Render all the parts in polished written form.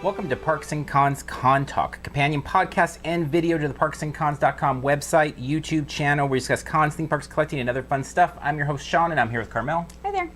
Welcome to Parks and Cons Con Talk, a companion podcast and video to the parksandcons.com website, YouTube channel where we discuss cons, theme parks, collecting, and other fun stuff. I'm your host, Sean, and I'm here with Carmel. Hi there.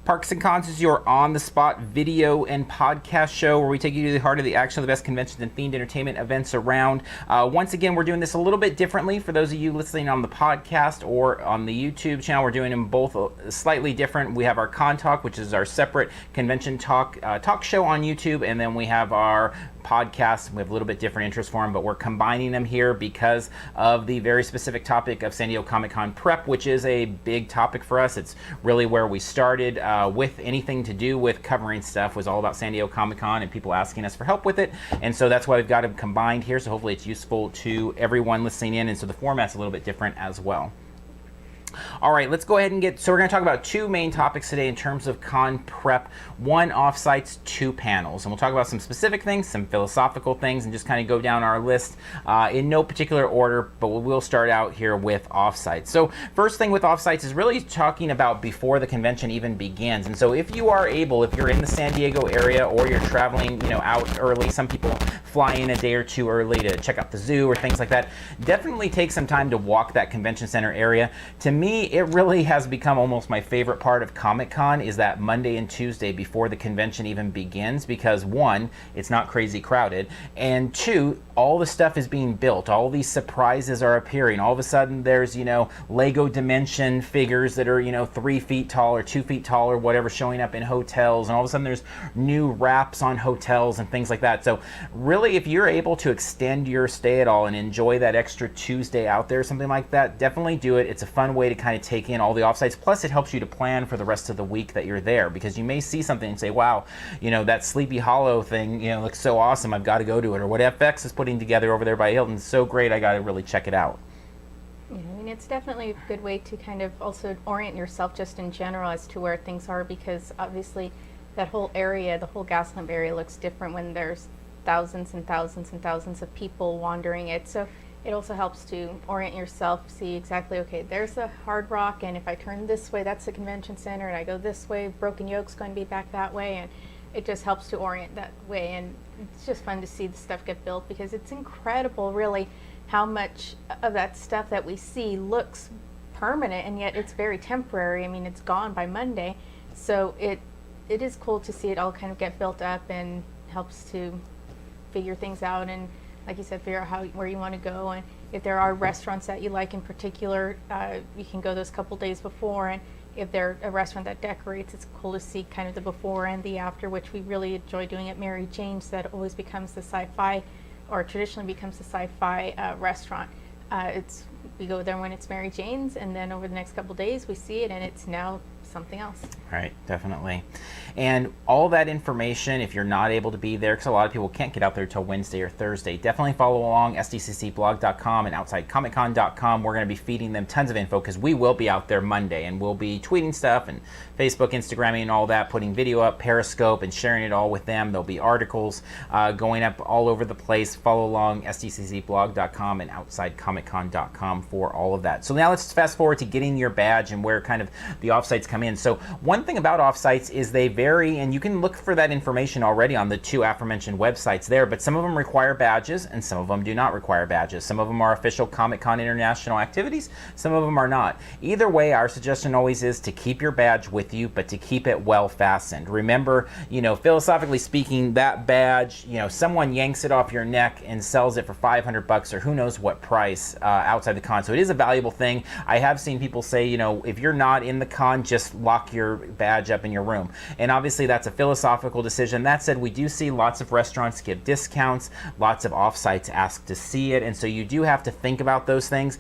Parks and Cons is your on-the-spot video and podcast show where we take you to the heart of the action of the best conventions and themed entertainment events around. Once again, we're doing this a little bit differently for those of you listening on the podcast or on the YouTube channel. We're doing them both slightly different. We have our Con Talk, which is our separate convention talk show on YouTube, and then we have our podcast. We have a little bit different interest for them, but we're combining them here because of the very specific topic of San Diego Comic-Con prep, which is a big topic for us. It's really where we started with anything to do with covering stuff, was all about San Diego Comic-Con and people asking us for help with it. And so that's why we've got them combined here. So hopefully it's useful to everyone listening in. And so the format's a little bit different as well. All right, let's go ahead and so we're going to talk about two main topics today in terms of con prep. One, offsites, two panels. And we'll talk about some specific things, some philosophical things, and just kind of go down our list in no particular order, but we'll start out here with offsites. So first thing with offsites is really talking about before the convention even begins. And so if you are able, if you're in the San Diego area or you're traveling, out early, some people fly in a day or two early to check out the zoo or things like that, definitely take some time to walk that convention center area. To me, it really has become almost my favorite part of Comic-Con is that Monday and Tuesday before the convention even begins, because one, it's not crazy crowded, and two, all the stuff is being built. All these surprises are appearing. All of a sudden there's, Lego Dimension figures that are, 3 feet tall or 2 feet tall or whatever showing up in hotels, and all of a sudden there's new wraps on hotels and things like that. So really, if you're able to extend your stay at all and enjoy that extra Tuesday out there, something like that, definitely do it. It's a fun way to kind of take in all the offsites. Plus, it helps you to plan for the rest of the week that you're there, because you may see something and say, wow, that Sleepy Hollow thing, looks so awesome. I've got to go to it. Or what FX is putting together over there by Hilton is so great. I got to really check it out. Yeah, it's definitely a good way to kind of also orient yourself just in general as to where things are, because obviously that whole area, the whole Gaslamp area, looks different when there's thousands and thousands and thousands of people wandering it. So it also helps to orient yourself, see exactly, okay, there's the Hard Rock, and if I turn this way, that's the convention center, and I go this way, Broken Yoke's going to be back that way, and it just helps to orient that way. And it's just fun to see the stuff get built, because it's incredible, really, how much of that stuff that we see looks permanent, and yet it's very temporary. I mean, it's gone by Monday, so it is cool to see it all kind of get built up, and helps to figure things out, and like you said, figure out where you want to go, and if there are restaurants that you like in particular, you can go those couple days before, and if they're a restaurant that decorates, it's cool to see kind of the before and the after, which we really enjoy doing at Mary Jane's. That always becomes the sci-fi, or traditionally becomes the sci-fi restaurant. We go there when it's Mary Jane's, and then over the next couple days we see it, and it's now something else. Right, definitely. And all that information, if you're not able to be there, because a lot of people can't get out there till Wednesday or Thursday, definitely follow along SDCCblog.com and OutsideComicCon.com. We're going to be feeding them tons of info, because we will be out there Monday, and we'll be tweeting stuff and Facebook, Instagramming, and all that, putting video up, Periscope, and sharing it all with them. There'll be articles going up all over the place. Follow along SDCCblog.com and OutsideComicCon.com for all of that. So now let's fast forward to getting your badge and where kind of the offsites come in. So one thing about offsites is they vary, and you can look for that information already on the two aforementioned websites there, but some of them require badges and some of them do not require badges. Some of them are official Comic-Con International activities, some of them are not. Either way, our suggestion always is to keep your badge with you, but to keep it well fastened. Remember, philosophically speaking, that badge, someone yanks it off your neck and sells it for $500 or who knows what price outside the con. So it is a valuable thing. I have seen people say, if you're not in the con, just lock your badge up in your room. And obviously that's a philosophical decision. That said, we do see lots of restaurants give discounts, lots of offsites ask to see it, and so you do have to think about those things.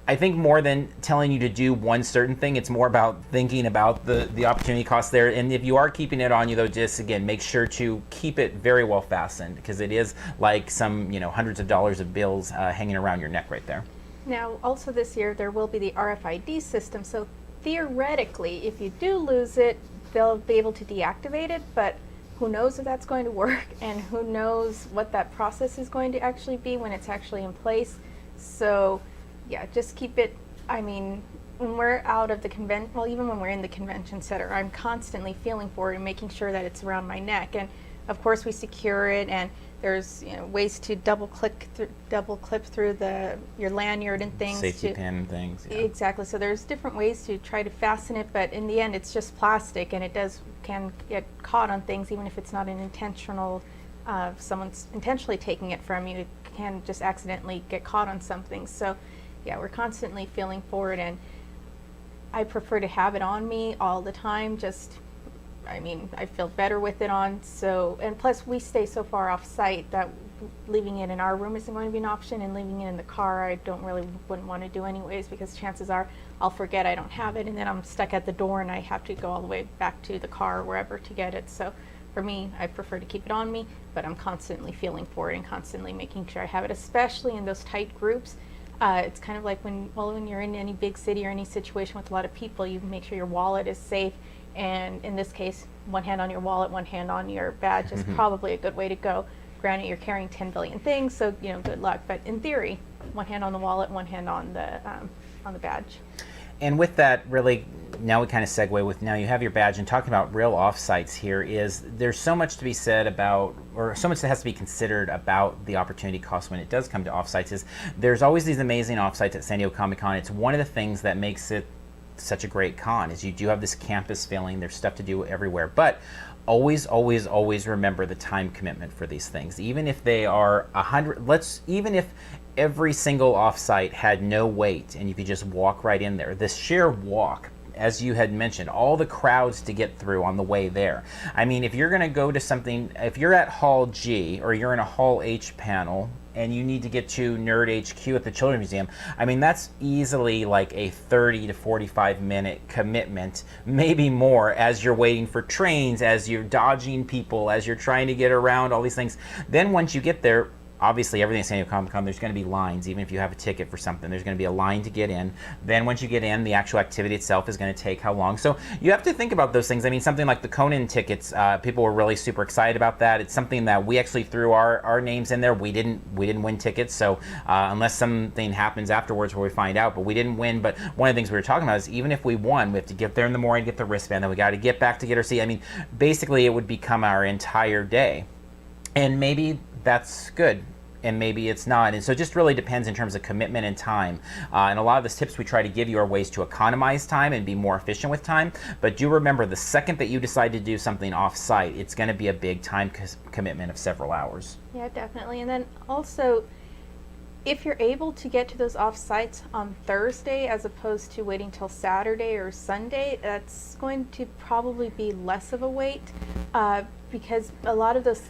I think more than telling you to do one certain thing, it's more about thinking about the opportunity cost there. And if you are keeping it on you, though, just again, make sure to keep it very well fastened, because it is like some, hundreds of dollars of bills hanging around your neck right there. Now, also this year, there will be the RFID system. So theoretically, if you do lose it, they'll be able to deactivate it, but who knows if that's going to work, and who knows what that process is going to actually be when it's actually in place. So yeah, just keep it, when we're out of the even when we're in the convention center, I'm constantly feeling for it and making sure that it's around my neck. And of course we secure it, and there's ways to double clip through your lanyard and things. Safety pin and things. Yeah. Exactly. So there's different ways to try to fasten it, but in the end it's just plastic, and it can get caught on things even if it's not an intentional, if someone's intentionally taking it from you, it can just accidentally get caught on something. So yeah, we're constantly feeling for it, and I prefer to have it on me all the time. I feel better with it on. So, and plus we stay so far off site that leaving it in our room isn't going to be an option, and leaving it in the car I wouldn't want to do anyways, because chances are I'll forget I don't have it, and then I'm stuck at the door and I have to go all the way back to the car or wherever to get it. So for me, I prefer to keep it on me, but I'm constantly feeling for it and constantly making sure I have it, especially in those tight groups. It's kind of like when you're in any big city or any situation with a lot of people, you make sure your wallet is safe. And in this case, one hand on your wallet, one hand on your badge is probably a good way to go. Granted, you're carrying 10 billion things, so good luck. But in theory, one hand on the wallet, one hand on the badge. And with that, really, now we kind of segue with, now you have your badge, and talking about real offsites here is, there's so much to be said about, or so much that has to be considered about the opportunity cost when it does come to offsites. Is there's always these amazing offsites at San Diego Comic-Con. It's one of the things that makes it such a great con, is you do have this campus feeling, there's stuff to do everywhere, but always remember the time commitment for these things. Even if they are 100, even if every single offsite had no wait and you could just walk right in there, this sheer walk, as you had mentioned, all the crowds to get through on the way there. I mean, if you're going to go to something, if you're at Hall G or you're in a Hall H panel and you need to get to Nerd HQ at the Children's Museum, I mean, that's easily like a 30 to 45 minute commitment, maybe more, as you're waiting for trains, as you're dodging people, as you're trying to get around all these things. Then once you get there, obviously everything at San Diego Comic-Con, there's going to be lines. Even if you have a ticket for something, there's going to be a line to get in. Then once you get in, the actual activity itself is going to take how long. So you have to think about those things. I mean, something like the Conan tickets, people were really super excited about that. It's something that we actually threw our names in there. We didn't win tickets, so unless something happens afterwards where we find out, but we didn't win. But one of the things we were talking about is, even if we won, we have to get there in the morning, get the wristband, then we got to get back to get our seat. I mean, basically it would become our entire day. And maybe that's good, and maybe it's not. And so it just really depends in terms of commitment and time. And a lot of the tips we try to give you are ways to economize time and be more efficient with time. But do remember, the second that you decide to do something off-site, it's going to be a big time commitment of several hours. Yeah, definitely. And then also, if you're able to get to those off-sites on Thursday as opposed to waiting till Saturday or Sunday, that's going to probably be less of a wait, because a lot of those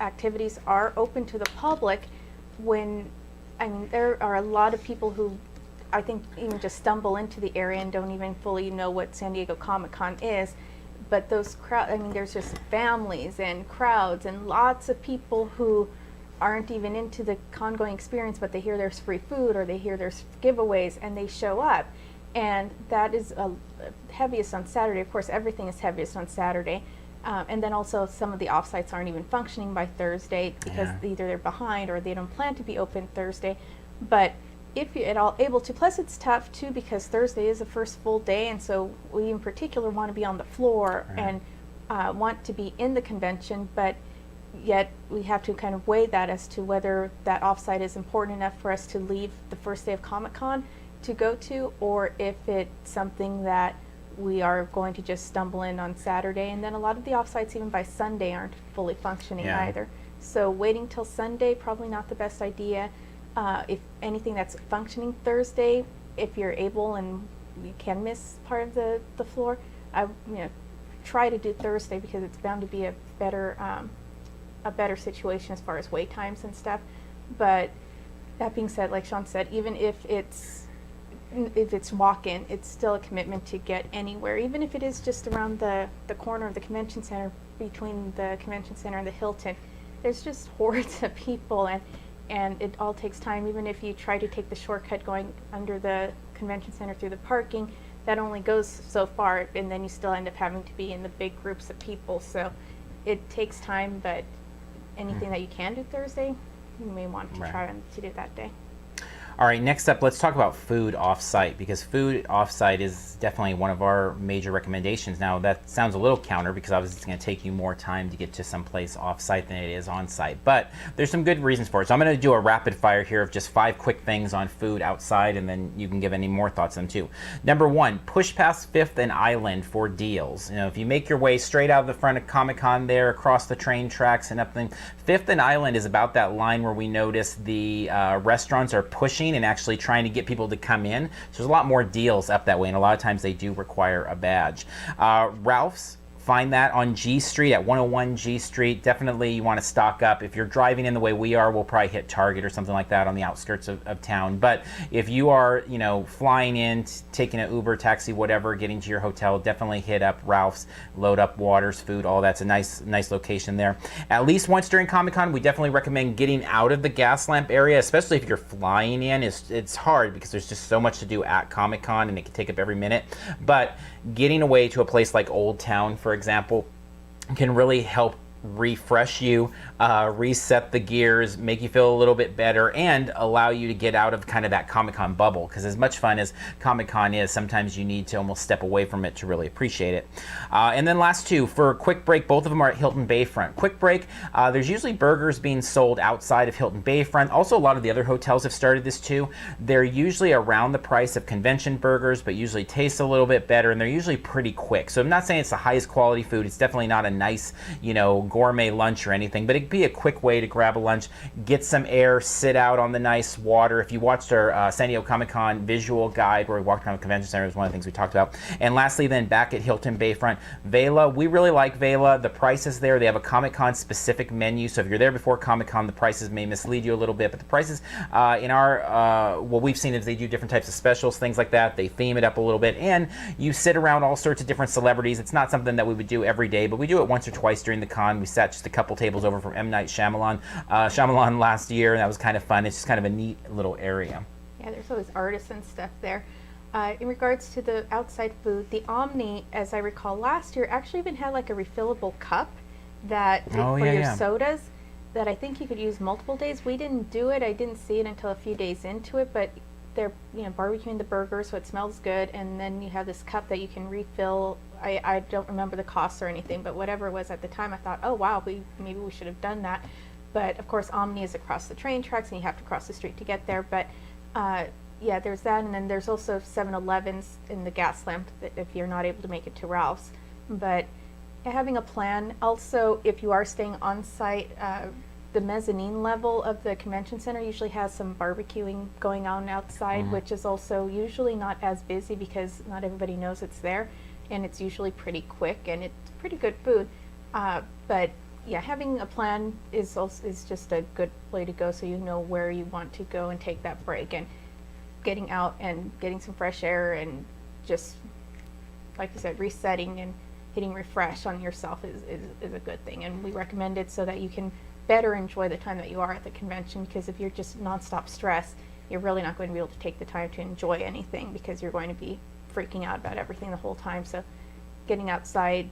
activities are open to the public. There are a lot of people who, I think, even just stumble into the area and don't even fully know what San Diego Comic-Con is. But those there's just families and crowds and lots of people who aren't even into the con-going experience, but they hear there's free food or they hear there's giveaways and they show up. And that is heaviest on Saturday. Of course, everything is heaviest on Saturday. And then also some of the offsites aren't even functioning by Thursday because either they're behind or they don't plan to be open Thursday. But if you're at all able to, plus it's tough too because Thursday is the first full day, and so we in particular want to be on the floor and want to be in the convention, but yet we have to kind of weigh that as to whether that offsite is important enough for us to leave the first day of Comic-Con to go to, or if it's something that we are going to just stumble in on Saturday. And then a lot of the offsites even by Sunday aren't fully functioning either. So waiting till Sunday, probably not the best idea. If anything that's functioning Thursday, if you're able and you can miss part of the floor, try to do Thursday because it's bound to be a better situation as far as wait times and stuff. But that being said, like Sean said, even if it's walk-in, it's still a commitment to get anywhere, even if it is just around the corner of the convention center, between the convention center and the Hilton. There's just hordes of people, and it all takes time. Even if you try to take the shortcut going under the convention center through the parking, that only goes so far, and then you still end up having to be in the big groups of people. So it takes time, but anything that you can do Thursday, you may want to try to do that day. All right, next up, let's talk about food off-site, because food off-site is definitely one of our major recommendations. Now, that sounds a little counter because obviously it's going to take you more time to get to some place off-site than it is on-site, but there's some good reasons for it. So I'm going to do a rapid fire here of just 5 quick things on food outside, and then you can give any more thoughts on them too. Number 1, push past 5th and Island for deals. You know, if you make your way straight out of the front of Comic-Con there, across the train tracks and up the 5th and Island is about that line where we notice the restaurants are pushing and actually trying to get people to come in. So there's a lot more deals up that way, and a lot of times they do require a badge. Ralph's, find that on G Street at 101 G Street. Definitely you want to stock up. If you're driving in the way we are, we'll probably hit Target or something like that on the outskirts of town. But if you are, you know, flying in, taking an Uber, taxi, whatever, getting to your hotel, definitely hit up Ralph's, load up waters, food, all that's a nice location there. At least once during Comic-Con, we definitely recommend getting out of the gas lamp area, especially if you're flying in. It's hard because there's just so much to do at Comic-Con and it can take up every minute. But getting away to a place like Old Town, for example, can really help refresh you, reset the gears, make you feel a little bit better, and allow you to get out of kind of that Comic-Con bubble. Because as much fun as Comic-Con is, sometimes you need to almost step away from it to really appreciate it. And then last 2, for Quick Break, both of them are at Hilton Bayfront. Quick Break, there's usually burgers being sold outside of Hilton Bayfront. Also, a lot of the other hotels have started this too. They're usually around the price of convention burgers, but usually taste a little bit better, and they're usually pretty quick. So I'm not saying it's the highest quality food. It's definitely not a nice, you know, gourmet lunch or anything, but it'd be a quick way to grab a lunch, get some air, sit out on the nice water. If you watched our San Diego Comic-Con visual guide where we walked around the convention center, it was one of the things we talked about. And lastly, then back at Hilton Bayfront, Vela. We really like Vela. The prices there, they have a Comic-Con specific menu, so if you're there before Comic-Con, the prices may mislead you a little bit, but the prices in our, what we've seen is they do different types of specials, things like that. They theme it up a little bit, and you sit around all sorts of different celebrities. It's not something that we would do every day, but we do it once or twice during the con. We sat just a couple tables over from M. Night Shyamalan last year, and that was kind of fun. It's just kind of a neat little area. Yeah, there's always artisan stuff there. In regards to the outside food, the Omni, as I recall last year, actually even had like a refillable cup that for your sodas that I think you could use multiple days. We didn't do it. I didn't see it until a few days into it, but they're, you know, barbecuing the burger, so it smells good, and then you have this cup that you can refill. I don't remember the cost or anything, but whatever it was at the time, I thought, oh wow, maybe we should have done that. But of course, Omni is across the train tracks, and you have to cross the street to get there. But yeah, there's that, and then there's also 7-Elevens in the gas lamp that if you're not able to make it to Ralph's. But having a plan. Also, if you are staying on site, the mezzanine level of the convention center usually has some barbecuing going on outside, which is also usually not as busy because not everybody knows it's there, and it's usually pretty quick and it's pretty good food. But yeah, having a plan is just a good way to go, so you know where you want to go and take that break, and getting out and getting some fresh air and just, like you said, resetting and hitting refresh on yourself is a good thing, and we recommend it so that you can better enjoy the time that you are at the convention, because if you're just nonstop stress, you're really not going to be able to take the time to enjoy anything because you're going to be freaking out about everything the whole time. So getting outside,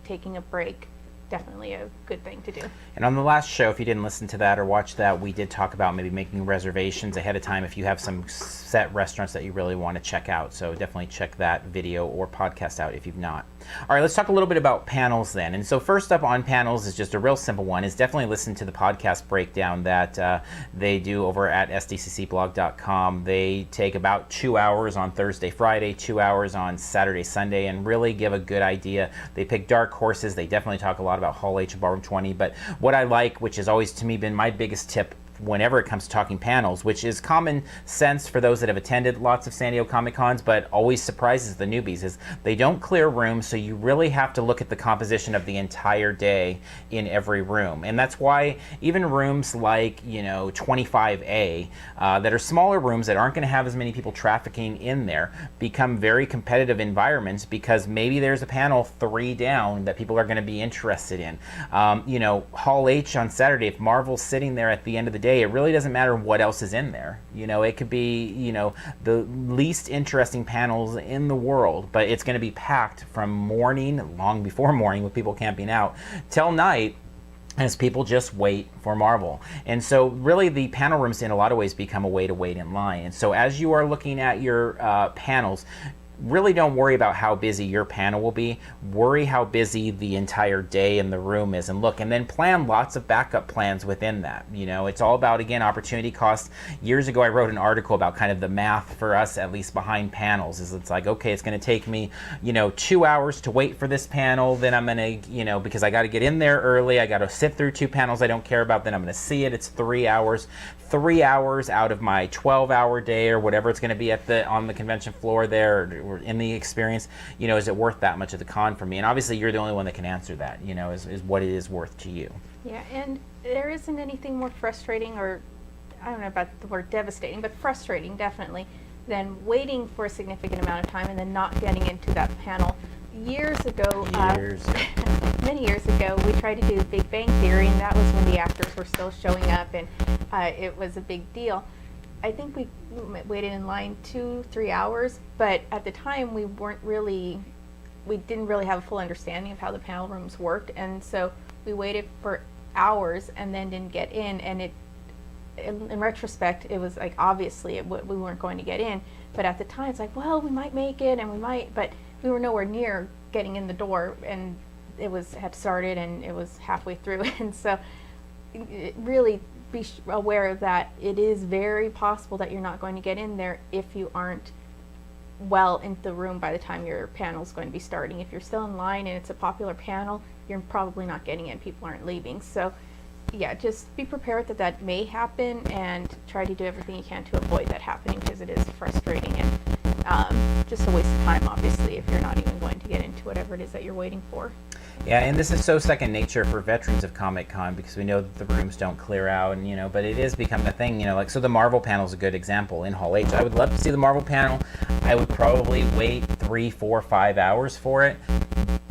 taking a break, definitely a good thing to do. And on the last show, if you didn't listen to that or watch that, we did talk about maybe making reservations ahead of time if you have some set restaurants that you really want to check out. So definitely check that video or podcast out if you've not. All right, let's talk a little bit about panels then. And so first up on panels is just a real simple one, is definitely listen to the podcast breakdown that they do over at sdccblog.com. They take about 2 hours on Thursday, Friday, 2 hours on Saturday, Sunday, and really give a good idea. They pick dark horses. They definitely talk a lot about Hall H and Ballroom 20, but what I like, which has always to me been my biggest tip whenever it comes to talking panels, which is common sense for those that have attended lots of San Diego Comic-Cons, but always surprises the newbies, is they don't clear rooms, so you really have to look at the composition of the entire day in every room. And that's why even rooms like, you know, 25A, that are smaller rooms that aren't going to have as many people trafficking in there, become very competitive environments, because maybe there's a panel 3 down that people are going to be interested in. You know, Hall H on Saturday, if Marvel's sitting there at the end of the day, it really doesn't matter what else is in there. You know, it could be, you know, the least interesting panels in the world, but it's going to be packed from morning, long before morning with people camping out, till night. as people just wait for Marvel. And so really the panel rooms in a lot of ways become a way to wait in line. And so as you are looking at your panels, really don't worry about how busy your panel will be. Worry how busy the entire day in the room is, and look, and then plan lots of backup plans within that. You know, it's all about, again, opportunity cost. Years ago, I wrote an article about kind of the math for us, at least behind panels, is it's like, okay, it's going to take me, 2 hours to wait for this panel. Then I'm going to, because I got to get in there early, I got to sit through 2 panels I don't care about. Then I'm going to see it. It's 3 hours. 3 hours out of my 12-hour day or whatever it's going to be on the convention floor there, or in the experience, is it worth that much of the con for me? And obviously you're the only one that can answer that, is what it is worth to you. Yeah, and there isn't anything more frustrating, or I don't know about the word devastating, but frustrating definitely, than waiting for a significant amount of time and then not getting into that panel. Years ago, many years ago, we tried to do Big Bang Theory, and that was when the actors were still showing up, and it was a big deal. I think we waited in line 2-3 hours, but at the time we didn't really have a full understanding of how the panel rooms worked, and so we waited for hours and then didn't get in. And in retrospect, it was like obviously we weren't going to get in, but at the time it's like, well, we might make it, and we might, but we were nowhere near getting in the door, and had started and it was halfway through. And so really be aware of that. It is very possible that you're not going to get in there if you aren't well into the room by the time your panel is going to be starting. If you're still in line and it's a popular panel, you're probably not getting in. People aren't leaving. So yeah, just be prepared that may happen, and try to do everything you can to avoid that happening, because it is frustrating and just a waste of time, obviously, if you're not even going to get into whatever it is that you're waiting for. Yeah, and this is so second nature for veterans of Comic-Con, because we know that the rooms don't clear out, and but it is become a thing, so the Marvel panel is a good example in Hall H. I would love to see the Marvel panel. I would probably wait 3, 4, 5 hours for it,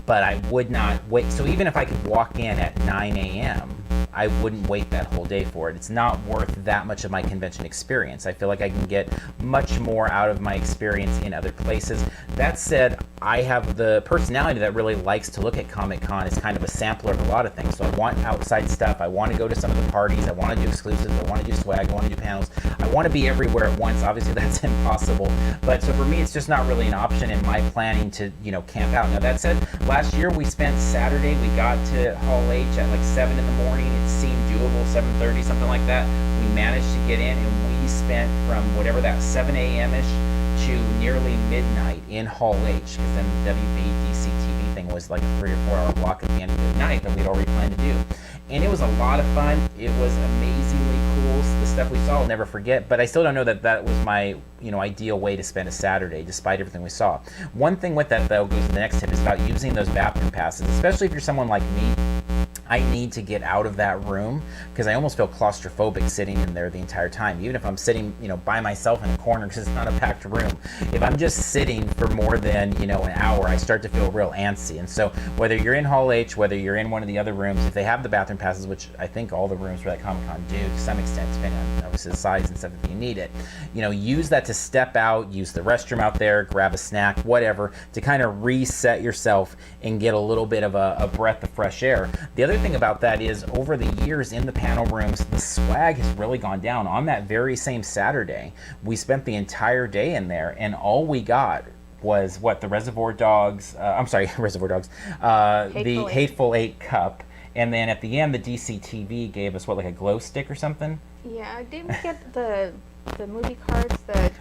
but I would not wait. So even if I could walk in at 9 a.m., I wouldn't wait that whole day for it. It's not worth that much of my convention experience. I feel like I can get much more out of my experience in other places. That said, I have the personality that really likes to look at Comic-Con as kind of a sampler of a lot of things. So I want outside stuff. I want to go to some of the parties. I want to do exclusives. I want to do swag. I want to do panels. I want to be everywhere at once. Obviously, that's impossible. But so for me, it's just not really an option in my planning to, camp out. Now, that said, last year we spent Saturday. We got to Hall H at like 7 in the morning. It seemed doable, 7:30, something like that. We managed to get in, and we spent from whatever that 7 a.m.-ish to nearly midnight in Hall H, because then the WBDC TV thing was like a 3 or 4 hour block at the end of the night that we'd already planned to do. And it was a lot of fun. It was amazingly cool. The stuff we saw, I'll never forget, but I still don't know that was my ideal way to spend a Saturday, despite everything we saw. One thing with that, though, goes to the next tip, is about using those bathroom passes, especially if you're someone like me. I need to get out of that room, because I almost feel claustrophobic sitting in there the entire time, even if I'm sitting, by myself in a corner, because it's not a packed room. If I'm just sitting for more than, an hour, I start to feel real antsy. And so whether you're in Hall H, whether you're in one of the other rooms, if they have the bathroom passes, which I think all the rooms for that Comic-Con do to some extent, depending on obviously the size and stuff if you need it, use that to step out, use the restroom out there, grab a snack, whatever, to kind of reset yourself and get a little bit of a breath of fresh air. The other thing about that is, over the years in the panel rooms, the swag has really gone down. On that very same Saturday, we spent the entire day in there, and all we got was the Reservoir Dogs, the Hateful Eight cup, and then at the end, the DCTV gave us like a glow stick or something? Yeah, didn't we get the movie cards?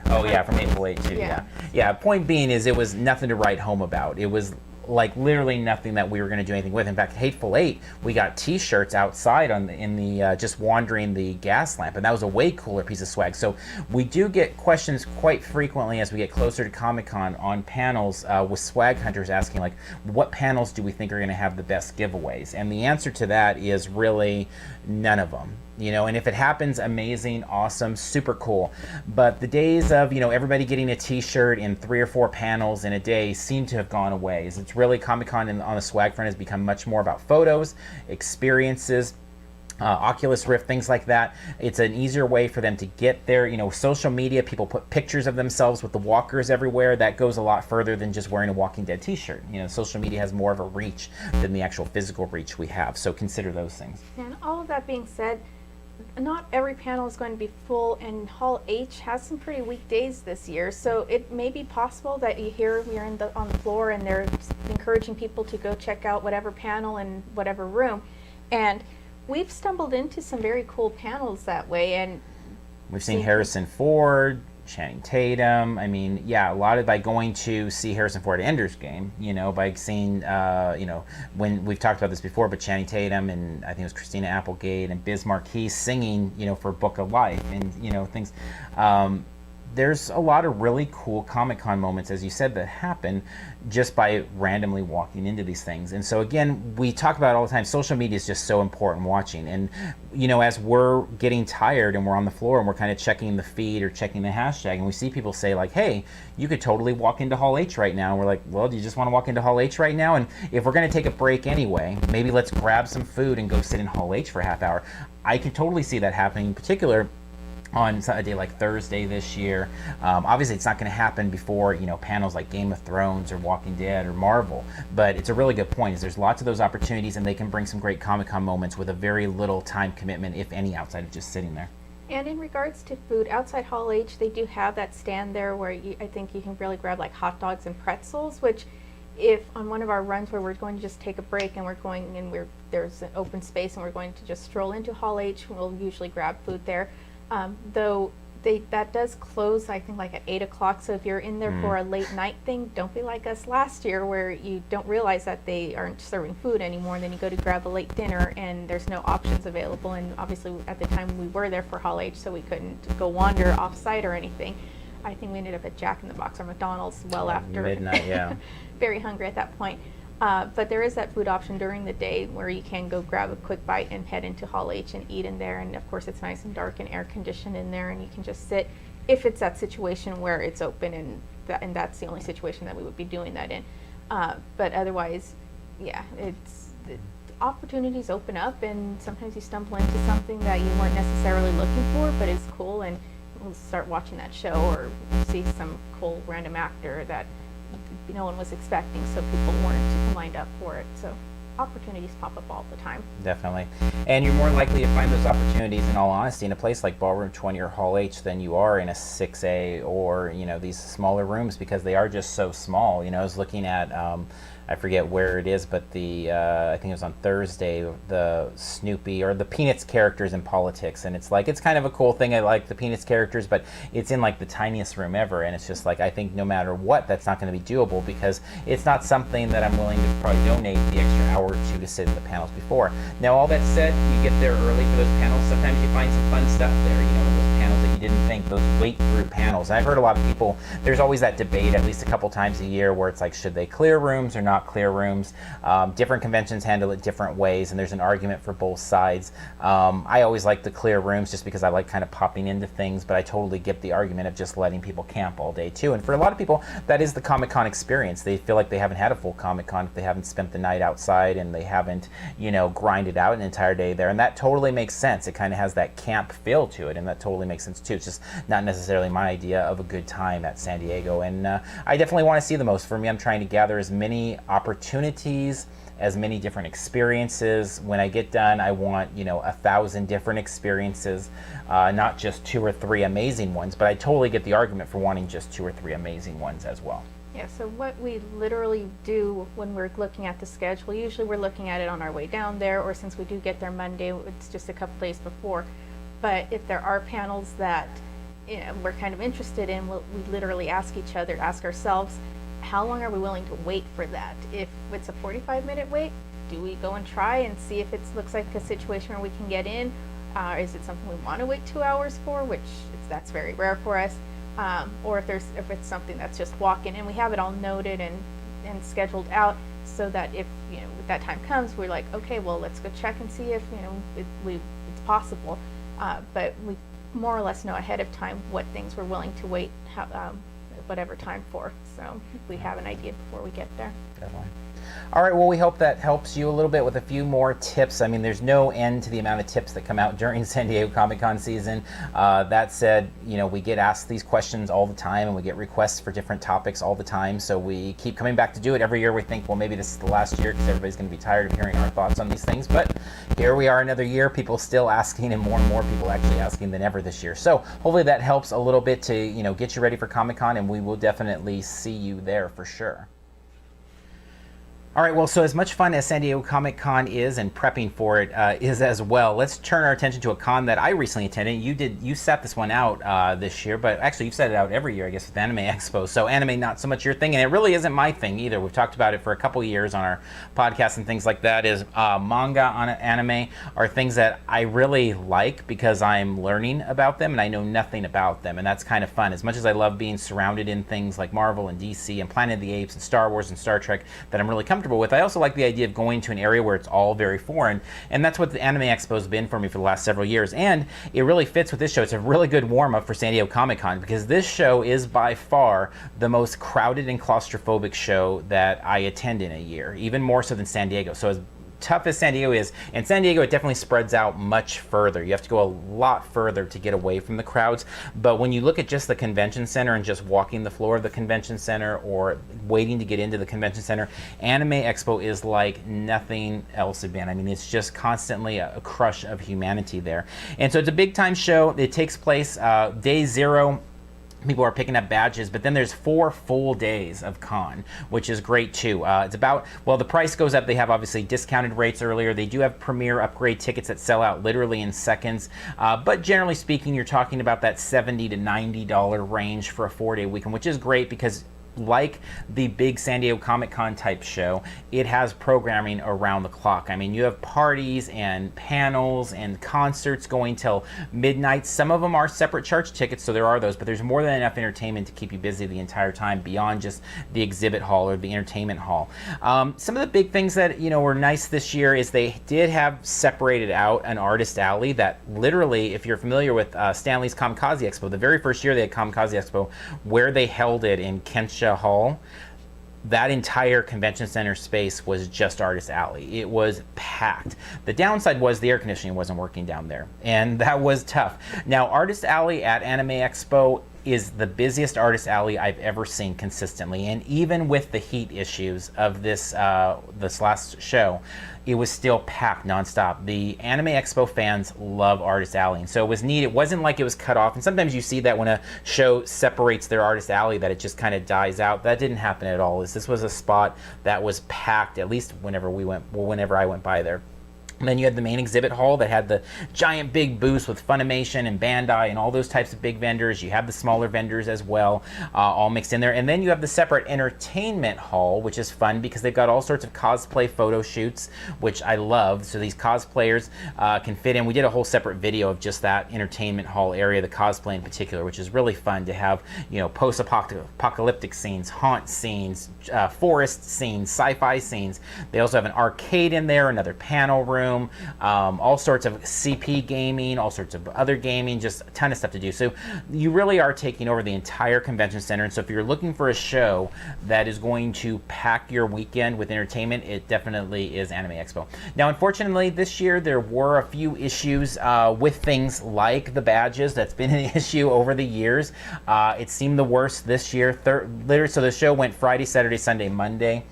Oh yeah, from Hateful Eight too, yeah. Point being is, it was nothing to write home about. It was like literally nothing that we were going to do anything with. In fact, Hateful Eight, we got T-shirts outside in the just wandering the gas lamp, and that was a way cooler piece of swag. So we do get questions quite frequently as we get closer to Comic-Con on panels with swag hunters asking, like, what panels do we think are going to have the best giveaways? And the answer to that is really none of them. And if it happens, amazing, awesome, super cool. But the days of, everybody getting a T-shirt in 3 or 4 panels in a day seem to have gone away. It's really, Comic-Con on the swag front has become much more about photos, experiences, Oculus Rift, things like that. It's an easier way for them to get there. Social media, people put pictures of themselves with the walkers everywhere. That goes a lot further than just wearing a Walking Dead t-shirt. Social media has more of a reach than the actual physical reach we have. So consider those things. And all of that being said, not every panel is going to be full, and Hall H has some pretty weak days this year. So it may be possible that you hear we're on the floor and they're encouraging people to go check out whatever panel in whatever room. And we've stumbled into some very cool panels that way, and we've seen Harrison Ford, Channing Tatum. A lot of by going to see Harrison Ford at Ender's Game, by seeing, when we've talked about this before, but Channing Tatum and I think it was Christina Applegate and Biz Marquis singing, for Book of Life and, things. There's a lot of really cool Comic-Con moments, as you said, that happen just by randomly walking into these things. And so again, we talk about it all the time, social media is just so important watching. And as we're getting tired and we're on the floor and we're kind of checking the feed or checking the hashtag, and we see people say like, hey, you could totally walk into Hall H right now. And we're like, well, do you just want to walk into Hall H right now? And if we're going to take a break anyway, maybe let's grab some food and go sit in Hall H for a half hour. I can totally see that happening, in particular on a day like Thursday this year. Obviously it's not going to happen before panels like Game of Thrones or Walking Dead or Marvel, but it's a really good point. Is there's lots of those opportunities, and they can bring some great Comic-Con moments with a very little time commitment, if any, outside of just sitting there. And in regards to food, outside Hall H, they do have that stand there where I think you can really grab like hot dogs and pretzels, which if on one of our runs where we're going to just take a break and there's an open space and we're going to just stroll into Hall H, we'll usually grab food there. Though that does close, I think, like at 8 o'clock. So if you're in there for a late night thing, don't be like us last year where you don't realize that they aren't serving food anymore, and then you go to grab a late dinner and there's no options available. And obviously at the time we were there for Hall H, so we couldn't go wander off-site or anything. I think we ended up at Jack in the Box or McDonald's well after midnight, yeah. Very hungry at that point. But there is that food option during the day where you can go grab a quick bite and head into Hall H and eat in there. And of course, it's nice and dark and air conditioned in there, and you can just sit if it's that situation where it's open, and that's the only situation that we would be doing that in. But otherwise, yeah, the opportunities open up, and sometimes you stumble into something that you weren't necessarily looking for, but is cool, and we'll start watching that show or see some cool random actor that no one was expecting, so people weren't lined up for it. So opportunities pop up all the time. Definitely. And you're more likely to find those opportunities, in all honesty, in a place like Ballroom 20 or Hall H than you are in a 6A or these smaller rooms, because they are just so small. I was looking at I forget where it is, but I think it was on Thursday, the Snoopy or the Peanuts characters in politics, and it's kind of a cool thing. I like the Peanuts characters, but it's in like the tiniest room ever, and it's just like, I think no matter what, that's not going to be doable, because it's not something that I'm willing to probably donate the extra hour or two to sit in the panels before. Now, all that said, you get there early for those panels. Sometimes you find some fun stuff there, in those panels that you didn't think, those wait-through panels. And I've heard a lot of people, there's always that debate at least a couple times a year where it's like, should they clear rooms or not clear rooms? Different conventions handle it different ways, and there's an argument for both sides. I always like the clear rooms just because I like kind of popping into things, but I totally get the argument of just letting people camp all day too. And for a lot of people, that is the Comic-Con experience. They feel like they haven't had a full Comic-Con if they haven't spent the night outside and they haven't, grinded out an entire day there. And that totally makes sense. It kind of has that camp feel to it, and that totally makes sense too. It's just not necessarily my idea of a good time at San Diego. And I definitely want to see the most. For me, I'm trying to gather as many opportunities, as many different experiences. When I get done, I want 1,000 different experiences, not just 2 or 3 amazing ones, but I totally get the argument for wanting just 2 or 3 amazing ones as well. Yeah, so what we literally do when we're looking at the schedule, usually we're looking at it on our way down there, or since we do get there Monday, it's just a couple days before. But if there are panels that we're kind of interested in, we literally ask ourselves, how long are we willing to wait for that? If it's a 45-minute wait, do we go and try and see if it looks like a situation where we can get in? Is it something we want to wait 2 hours for, which that's very rare for us? Or if it's something that's just walk-in, and we have it all noted and scheduled out, so that if that time comes, we're like, okay, well, let's go check and see if it's possible. But we more or less know ahead of time what things we're willing to wait whatever time for. So we have an idea before we get there. Definitely. All right, well, we hope that helps you a little bit with a few more tips. I mean, there's no end to the amount of tips that come out during San Diego Comic-Con season. That said, you know, we get asked these questions all the time, and we get requests for different topics all the time, so we keep coming back to do it. Every year we think, well, maybe this is the last year because everybody's going to be tired of hearing our thoughts on these things, but here we are another year, people still asking, and more people actually asking than ever this year. So hopefully that helps a little bit to, you know, get you ready for Comic-Con, and we will definitely see you there for sure. All right, well, so as much fun as San Diego Comic-Con is, and prepping for it is as well, let's turn our attention to a con that I recently attended. You set this one out this year, but actually you've set it out every year, I guess, with Anime Expo. So anime, not so much your thing, and it really isn't my thing either. We've talked about it for a couple years on our podcast and things like that. Is manga on anime are things that I really like because I'm learning about them and I know nothing about them, and that's kind of fun. As much as I love being surrounded in things like Marvel and DC and Planet of the Apes and Star Wars and Star Trek that I'm really comfortable with, I also like the idea of going to an area where it's all very foreign, and that's what the Anime Expo has been for me for the last several years, and it really fits with this show. It's a really good warm-up for San Diego Comic-Con because this show is by far the most crowded and claustrophobic show that I attend in a year, even more so than San Diego. So as tough as San Diego is, in San Diego it definitely spreads out much further. You have to go a lot further to get away from the crowds, but when you look at just the convention center and just walking the floor of the convention center or waiting to get into the convention center, Anime Expo is like nothing else has been. I mean, it's just constantly a crush of humanity there. And so it's a big time show. It takes place day 0. People are picking up badges, but then there's 4 full days of con, which is great too. It's about, well, the price goes up. They have obviously discounted rates earlier. They do have premier upgrade tickets that sell out literally in seconds. But generally speaking, you're talking about that $70 to $90 range for a 4-day weekend, which is great because like the big San Diego Comic-Con type show, it has programming around the clock. I mean, you have parties and panels and concerts going till midnight. Some of them are separate charge tickets, so there are those, but there's more than enough entertainment to keep you busy the entire time beyond just the exhibit hall or the entertainment hall. Some of the big things that, you know, were nice this year is they did have separated out an artist alley that literally, if you're familiar with Stanley's Kamikaze Expo, the very first year they had Kamikaze Expo, where they held it in Kensha Hall, that entire convention center space was just Artist Alley. It was packed. The downside was the air conditioning wasn't working down there, and that was tough. Now, Artist Alley at Anime Expo is the busiest Artist Alley I've ever seen consistently, and even with the heat issues of this this last show, it was still packed nonstop. The Anime Expo fans love Artist Alley, and so it was neat. It wasn't like it was cut off, and sometimes you see that when a show separates their Artist Alley that it just kind of dies out. That didn't happen at all. This was a spot that was packed, at least whenever I went by there. And then you had the main exhibit hall that had the giant big booths with Funimation and Bandai and all those types of big vendors. You have the smaller vendors as well, all mixed in there. And then you have the separate entertainment hall, which is fun because they've got all sorts of cosplay photo shoots, which I love. So these cosplayers can fit in. We did a whole separate video of just that entertainment hall area, the cosplay in particular, which is really fun to have, you know, post-apocalyptic scenes, haunt scenes, forest scenes, sci-fi scenes. They also have an arcade in there, another panel room, all sorts of CP gaming, all sorts of other gaming, just a ton of stuff to do. So you really are taking over the entire convention center. And so if you're looking for a show that is going to pack your weekend with entertainment, it definitely is Anime Expo. Now, unfortunately, this year there were a few issues with things like the badges. That's been an issue over the years. It seemed the worst this year. Literally, so the show went Friday, Saturday, Sunday, Monday.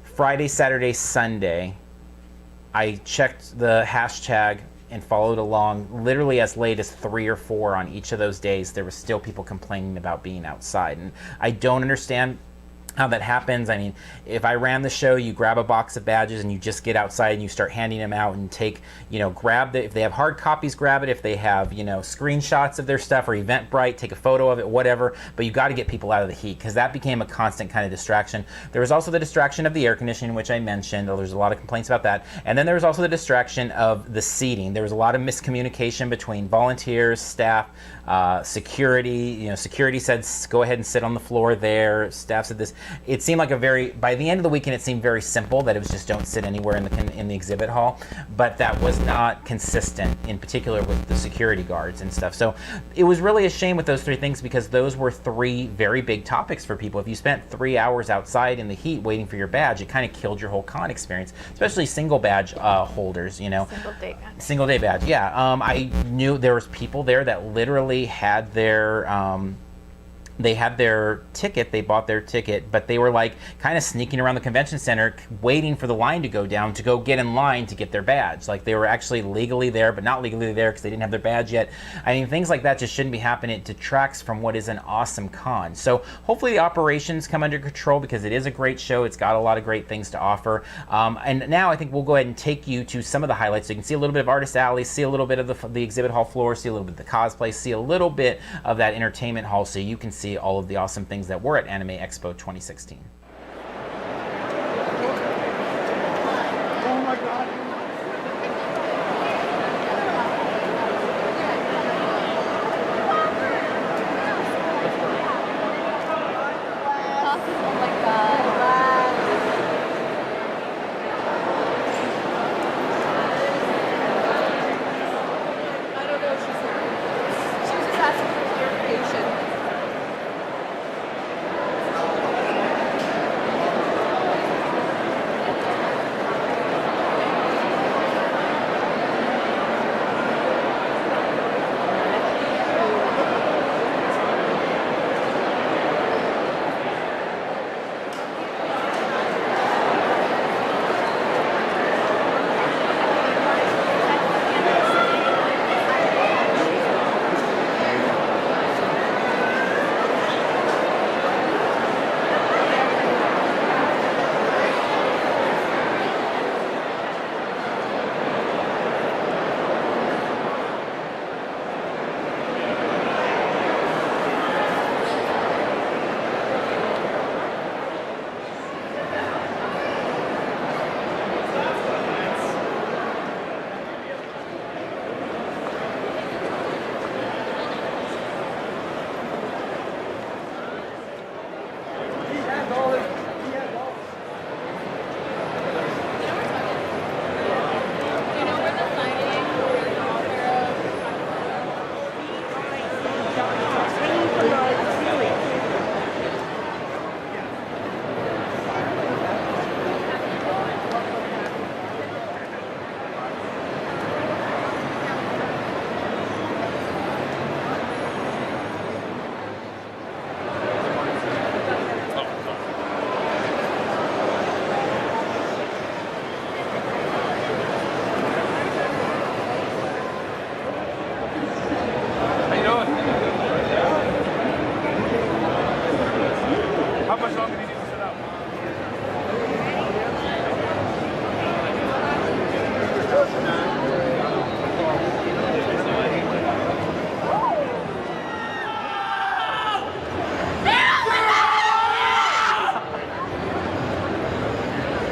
Friday, Saturday, Sunday, I checked the hashtag and followed along. Literally as late as 3 or 4 on each of those days, there was still people complaining about being outside. And I don't understand how that happens. I mean, if I ran the show, you grab a box of badges and you just get outside and you start handing them out and take, you know, grab the, if they have hard copies, grab it. If they have, you know, screenshots of their stuff or Eventbrite, take a photo of it, whatever. But you got to get people out of the heat because that became a constant kind of distraction. There was also the distraction of the air conditioning, which I mentioned. There's a lot of complaints about that. And then there was also the distraction of the seating. There was a lot of miscommunication between volunteers, staff, Security, security said go ahead and sit on the floor there. Staff said this. It seemed like by the end of the weekend, it seemed very simple that it was just don't sit anywhere in the exhibit hall, but that was not consistent, in particular with the security guards and stuff. So it was really a shame with those three things, because those were three very big topics for people. If you spent 3 hours outside in the heat waiting for your badge, it kind of killed your whole con experience, especially single badge holders. Single day badge. Yeah. I knew there was people there that literally had their ticket, they bought their ticket, but they were like kind of sneaking around the convention center waiting for the line to go down to go get in line to get their badge. Like they were actually legally there, but not legally there because they didn't have their badge yet. I mean, things like that just shouldn't be happening. It detracts from what is an awesome con. So hopefully the operations come under control, because it is a great show. It's got a lot of great things to offer. And now I think we'll go ahead and take you to some of the highlights. So you can see a little bit of Artist Alley, see a little bit of the exhibit hall floor, see a little bit of the cosplay, see a little bit of that entertainment hall, so you can see all of the awesome things that were at Anime Expo 2016. Oh my God.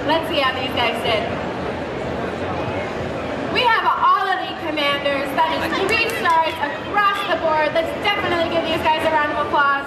Let's see how these guys did. We have all elite commanders. That is 3 stars across the board. Let's definitely give these guys a round of applause.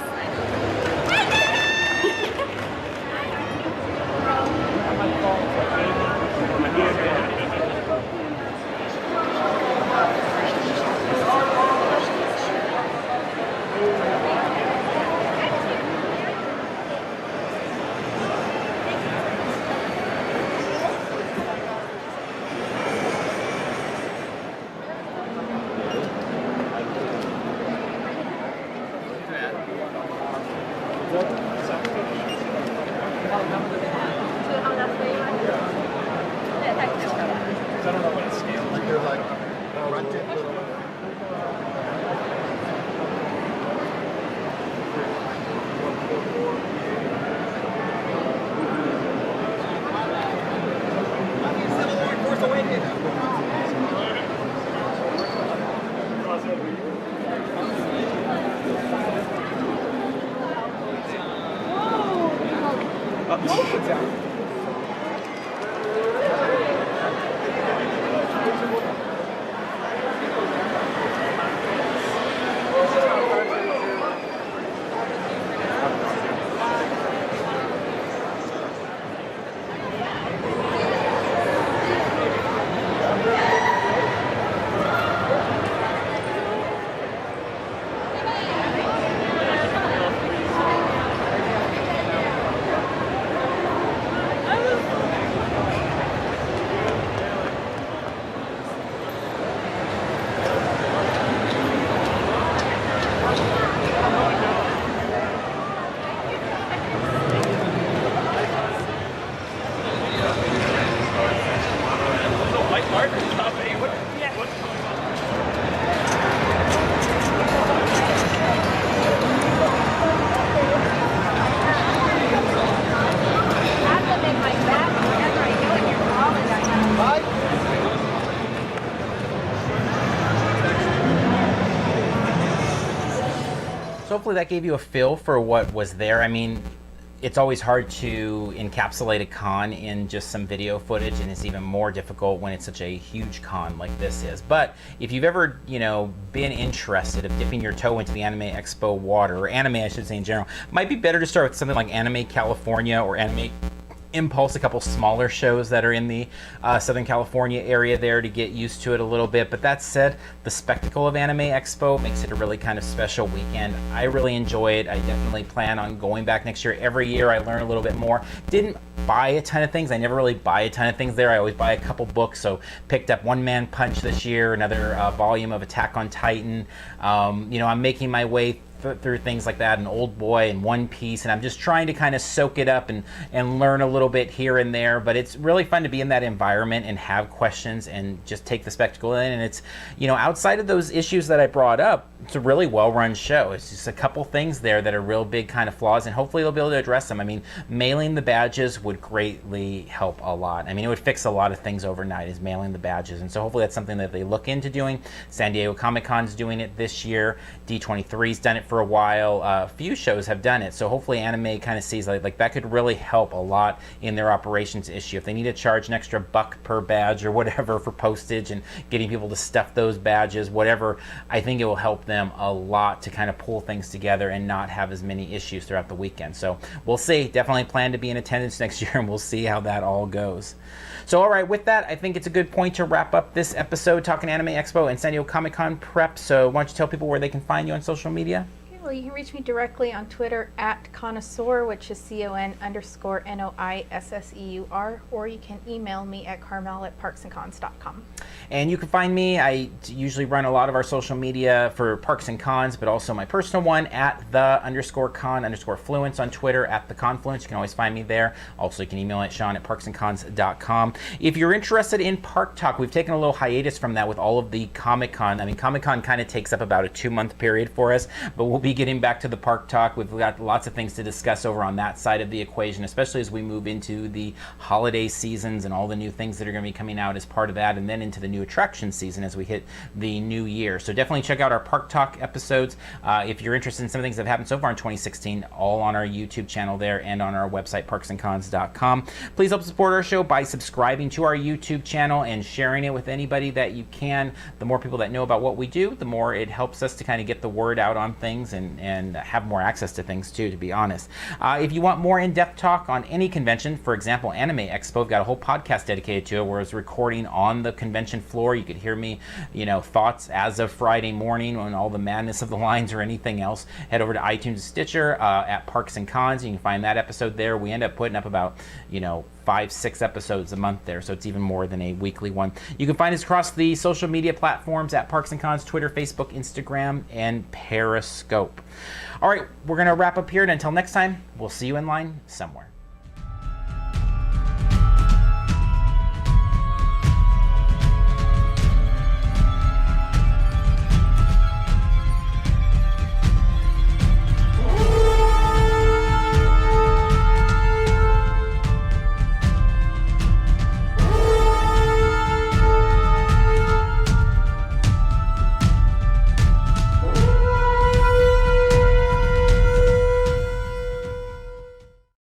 hopefully that gave you a feel for what was there. I mean, it's always hard to encapsulate a con in just some video footage, and it's even more difficult when it's such a huge con like this is. But if you've ever, been interested of dipping your toe into the Anime Expo water, or anime I should say in general, might be better to start with something like Anime California or Anime Impulse, a couple smaller shows that are in the Southern California area there to get used to it a little bit. But that said, the spectacle of Anime Expo makes it a really kind of special weekend. I really enjoy it. I definitely plan on going back next year. Every year I learn a little bit more. Didn't buy a ton of things. I never really buy a ton of things there. I always buy a couple books. So picked up One Man Punch this year, another volume of Attack on Titan. I'm making my way through things like that, and Old Boy and One Piece, and I'm just trying to kind of soak it up and learn a little bit here and there. But it's really fun to be in that environment and have questions and just take the spectacle in. And it's, outside of those issues that I brought up, it's a really well-run show. It's just a couple things there that are real big kind of flaws, and hopefully they'll be able to address them. I mean, mailing the badges would greatly help a lot. I mean, it would fix a lot of things overnight, is mailing the badges. And so hopefully that's something that they look into doing. San Diego Comic-Con's doing it this year. D23's done it for a while. A few shows have done it. So hopefully Anime kind of sees like that could really help a lot in their operations issue. If they need to charge an extra $1 per badge or whatever for postage and getting people to stuff those badges, whatever, I think it will help them a lot to kind of pull things together and not have as many issues throughout the weekend. So we'll see. Definitely plan to be in attendance next year, and we'll see how that all goes. So all right, with that, I think it's a good point to wrap up this episode talking Anime Expo and San Diego Comic-Con prep. So why don't you tell people where they can find you on social media? Well, you can reach me directly on Twitter at Connoisseur, which is CON_NOISSEUR, or you can email me at carmel@parksandcons.com. And you can find me. I usually run a lot of our social media for Parks and Cons, but also my personal one at @the_con_fluence on Twitter, at the Confluence. You can always find me there. Also, you can email at Sean@parksandcons.com. If you're interested in Park Talk, we've taken a little hiatus from that with all of the Comic-Con. I mean, Comic-Con kind of takes up about a 2-month period for us, but we'll be getting back to the Park Talk. We've got lots of things to discuss over on that side of the equation, especially as we move into the holiday seasons and all the new things that are going to be coming out as part of that, and then into the new attraction season as we hit the new year. So definitely check out our Park Talk episodes. If you're interested in some of the things that have happened so far in 2016, all on our YouTube channel there and on our website, parksandcons.com. Please help support our show by subscribing to our YouTube channel and sharing it with anybody that you can. The more people that know about what we do, the more it helps us to kind of get the word out on things and have more access to things too, to be honest. If you want more in-depth talk on any convention, for example, Anime Expo, I've got a whole podcast dedicated to it where I was recording on the convention floor. You could hear me, thoughts as of Friday morning on all the madness of the lines or anything else. Head over to iTunes and Stitcher at Parks and Cons. You can find that episode there. We end up putting up about, 5-6 episodes a month there, so it's even more than a weekly one. You can find us across the social media platforms at Parks and Cons, Twitter, Facebook, Instagram, and Periscope. All right, we're going to wrap up here, and until next time, we'll see you in line somewhere.